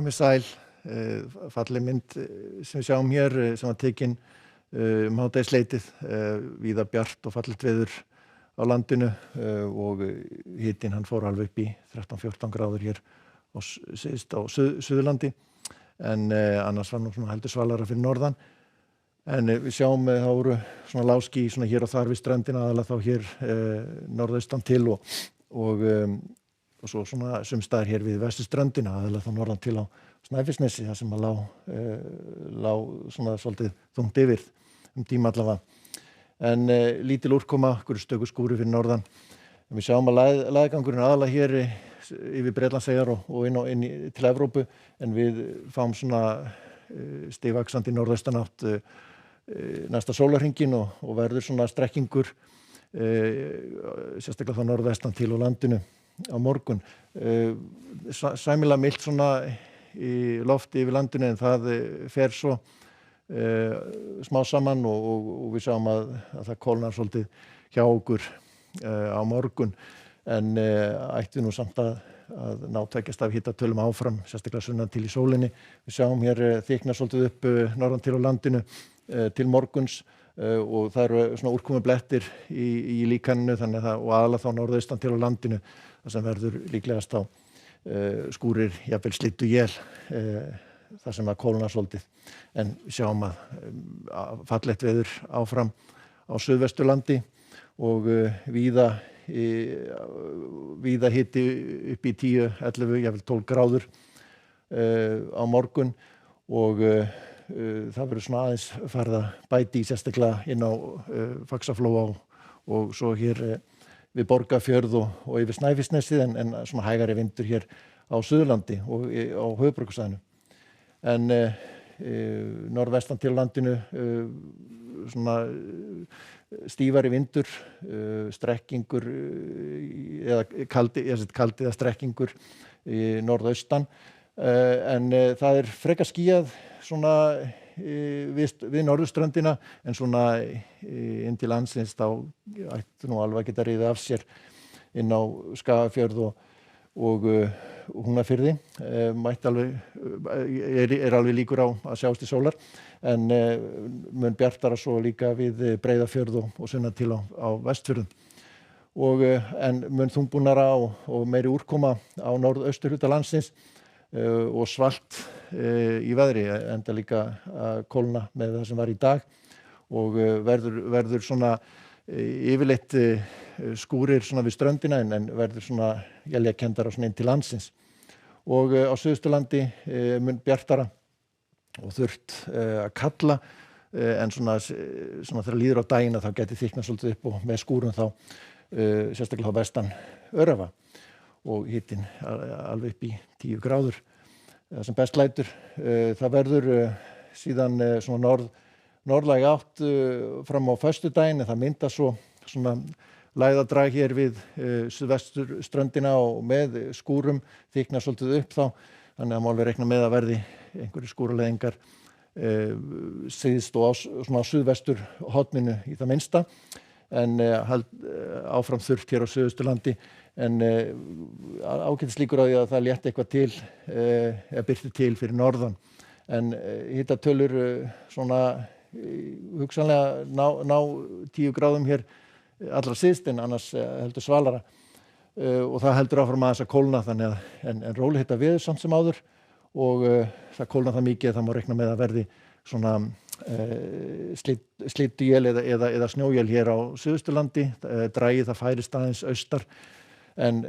Komið sæl, falleg mynd sem við sjáum hér sem var tekin hádegisleitið, víða bjart og fallegt veður á landinu og hitinn hann fór alveg upp í 13-14 gráður hér á Suðurlandi en annars var nú svona heldur svalara fyrir norðan. En við sjáum þá voru svona lágský svona hér og þar við ströndina aðalega þá hér norðaustan til og svo svona sumstaðar hér við vesturströndina aðalega þá norðan til á Snæfellsnesi þar sem að lá svona svolítið þungt yfir tíma allavega. En lítil úrkoma, einhverju stöku skúrir fyrir norðan. En við sjáum að læðgangurinn aðalega hér yfir Bretlandseyjar og inn til Evrópu en við fáum svona stigvaxandi norðaustanátt næsta sólarhringinn og verður svona strekkingur sérstaklega þá norðvestan til á landinu á morgun. Sæmilega milt svona í lofti yfir landinu en það fer svo smá saman og við sjáum að það kólnar svolítið hjá okkur á morgun en ætti nú samt að ná tveggja af hitatölum áfram, sérstaklega sunnan til í sólinni. Við sjáum hér þykna svolítið upp norðan til á landinu til morguns og það eru svona úrkomublettir í líkaninu þannig að og aðalega þá norðaustan til á landinu þar sem verður líklegast á skúrir, jafnvel slydduél þar sem það kólnar svolítið. En við sjáum að fallegt veður áfram á Suðvesturlandi og víða hiti upp í 10, 11, jafnvel 12 gráður á morgun og það verður svona aðeins farið að bæti sérstaklega inn á Faxaflóa og svo hér við Borgarfjörð og yfir Snæfellsnesið en svona hægari vindur hér á Suðurlandi og á höfuðborgarsvæðinu. En norðvestan til landinu svona stífari vindur, strekkingur eða kaldi eða strekkingur í norðaustan en það frekar skýjað svona við norðurströndina en svona inn til landsins þá ætti nú alveg að geta riðið af sér inn á Skagafjörð og Húnafirði mætti alveg alveg líkur á að sjást í sólar en mun bjartara svo líka við Breiðafjörð og sunnan til á Vestfjörðum og en mun þungbúnara og meiri úrkoma á norðausturhluta landsins og svalt í veðri enda líka að kólna með það sem var í dag og verður svona yfirleitt skúrir svona við ströndina en verður svona éljakenndara svona inn til landsins og á Suðausturlandi mun bjartara og þurrt að kalla en svona þegar líður á daginn þá gæti þykknað svolítið upp og með skúrum þá sérstaklega á vestan Öræfa og hitinn alveg upp í 10 gráður sem best lætur. Það verður síðan svona norðlæg átt fram á föstudaginn en það myndast svo svona lægðadrag hér við suðvesturströndina og með skúrum þykknar svolítið upp þá þannig að má alveg reikna með að verði einhverjir skúraleiðingar syðst og svona á suðvestur horninu í það minnsta en áfram þurrt hér á Suðausturlandi en ágætis líkur á því að það létti eitthvað til eða birti til fyrir norðan en hitatölur svona hugsanlega ná 10 gráðum hér allra syðst en annars heldur svalara og það heldur áfram aðeins að kólna þannig að en róleg hita veður samt sem áður og það kólna það mikið að það má reikna með að verði svona slydduél eða snjóél hér á Suðausturlandi dragi það færist aðeins austar en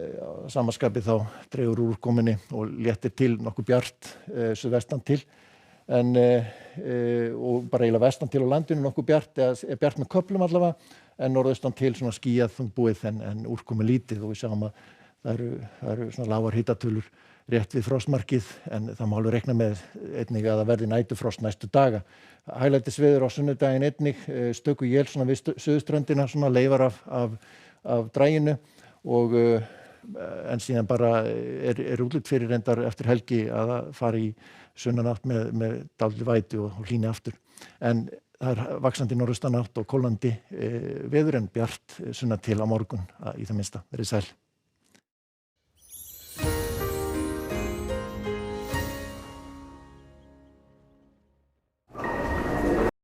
samaskapið þá dregur úr úrkomunni og léttir til nokkuð bjart suðvestan til en og bara eiginlega vestan til á landinu nokkuð bjart eða bjart með köflum allavega en norðaustan til svona skýjað þungbúið en úrkomu lítið og við sjáum að það eru svona lágar hitatölur rétt við frostmarkið en það má alveg reikna með einnig að það verði næturfrost næstu daga. Hæglætisveður á sunnudaginn einnig stöku él svona við suðurströndina svona leifar af draginu og en síðan bara útlit fyrir reyndar eftir helgi að það fari í sunnanátt með dálítið vætu og hlýni aftur. En það vaxandi norðaustanátt og kólnandi veður en bjart sunnan til á morgun í það minnsta. Verið sæl.